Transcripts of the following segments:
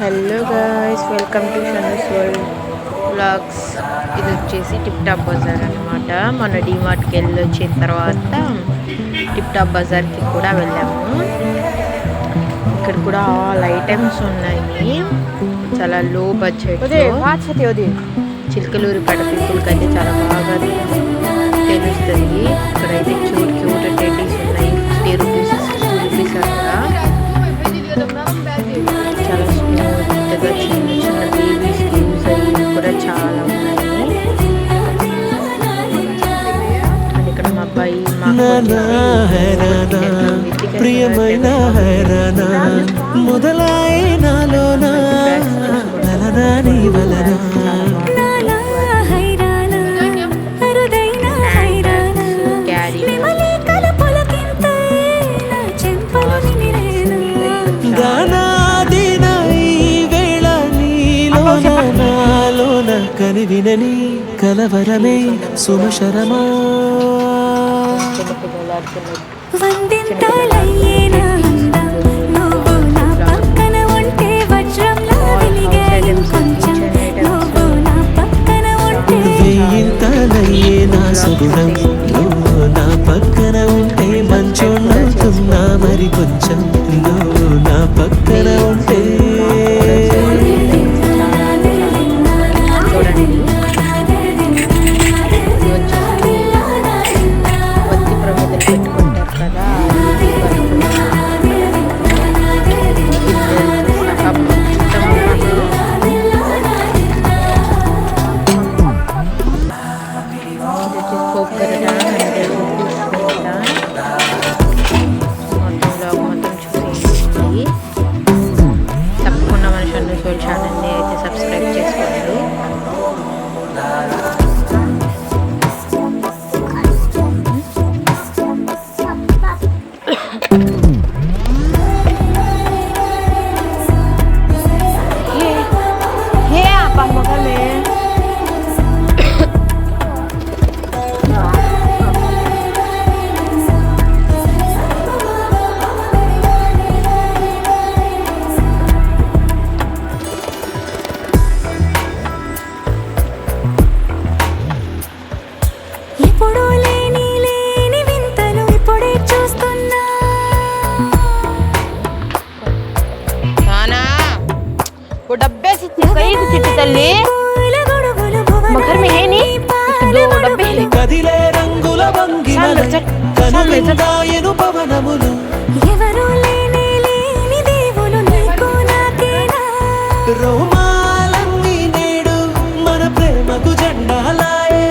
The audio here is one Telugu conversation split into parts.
Hello guys, welcome to Shanu's world vlogs. ఇది వచ్చేసి టిప్ టాప్ బజార్ అనమాట. మొన్న డీమార్ట్కి వెళ్ళి వచ్చిన తర్వాత టిప్ టాప్ బజార్కి కూడా వెళ్ళాము. ఇక్కడ కూడా ఆల్ ఐటమ్స్ ఉన్నాయి. చాలా లో బడ్జెట్. చిలకలూరిపేట పీపుల్కి అయితే చాలా బాగా తెలుస్తుంది. ఇక్కడైతే క్యూట్ క్యూట్ టెడ్డీస్ ఉన్నాయి. 50 రూపీస్ 60 రూపీస్ అట్లా. చాలా స్మూత్గా చిన్న చిన్న బేబీస్ యూస్ అయ్యి కూడా చాలా ఉన్నాయి. అండ్ ఇక్కడ మా అబ్బాయి ప్రియమైన మొదలై నాలోన నలనాని వలన కనివినని కలవరమే సుమశరమా వేయింతలయ్యే నా సుగుణం నువ్వు నా పక్కన ఉంటే మంచోళ్ళవుతున్నా మరి కొంచెం నువ్వు నా పక్కన ఉంటే తప్పకుండా మన షనూస్ వరల్డ్ ఛానల్ని అయితే సబ్స్క్రైబ్ చేసుకోండి. वो डब्बे से कई चिट्ठी तल्ली मगर में है नहीं दो डब्बे हैं కదిలే రంగుల వంగినలై కనులెందాయను పవనములు ఎవరు లేని లేని దేవులు నీకు నాకేనా రోమాలన్నీ నేడు మన ప్రేమకు జెండాలాయే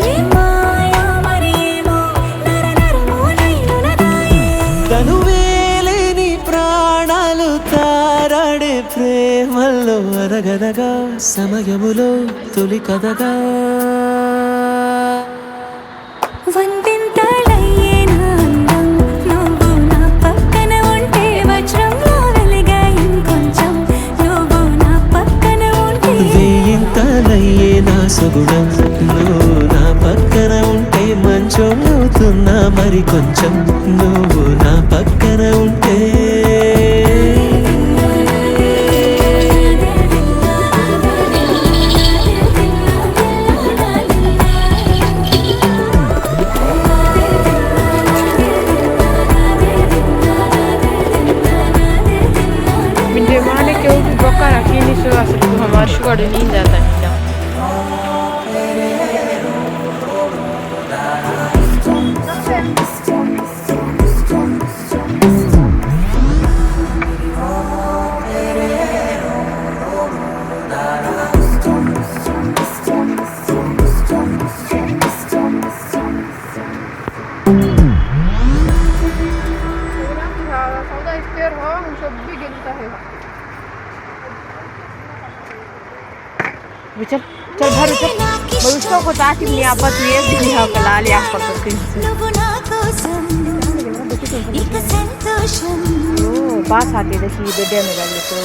ఏ మాయా మరేమో నరనరమో నైనునదాయే తనువేలేని ప్రాణాలు తారాడే ప్రేమల్లో అరగదగా సమయములో తొలి కదగా వందింతలయ్యే నా అందం నువ్వు నా పక్కన ఉంటే వజ్రంలా వెలిగా ఇంకొంచెం నువ్వు నా పక్కన ఉంటే వేయింతలయ్యే నా సుగుణం నువ్వు నా పక్కన ఉంటే మంచోళ్ళవుతున్నా మరి కొంచెం నువ్వు నా పక్కన ఉంటే मेहमान के ऊपर पक्का रखिए नहीं सो असर हमारे शुगर नहीं जाता है. चल चल भर चल मैं उसको को ताकि नहीं आप तू एक दिन यहाँ कला ले आप पर करके నువ్వు నా కోసం ఇక సంతోషం ओ पास आते देखिए बेटे में डाल तो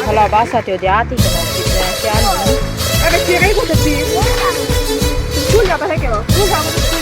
kalau basah tuh hati-hati kena kita sian. Ada kiri kok tapi. Full apa lagi lo? Full apa?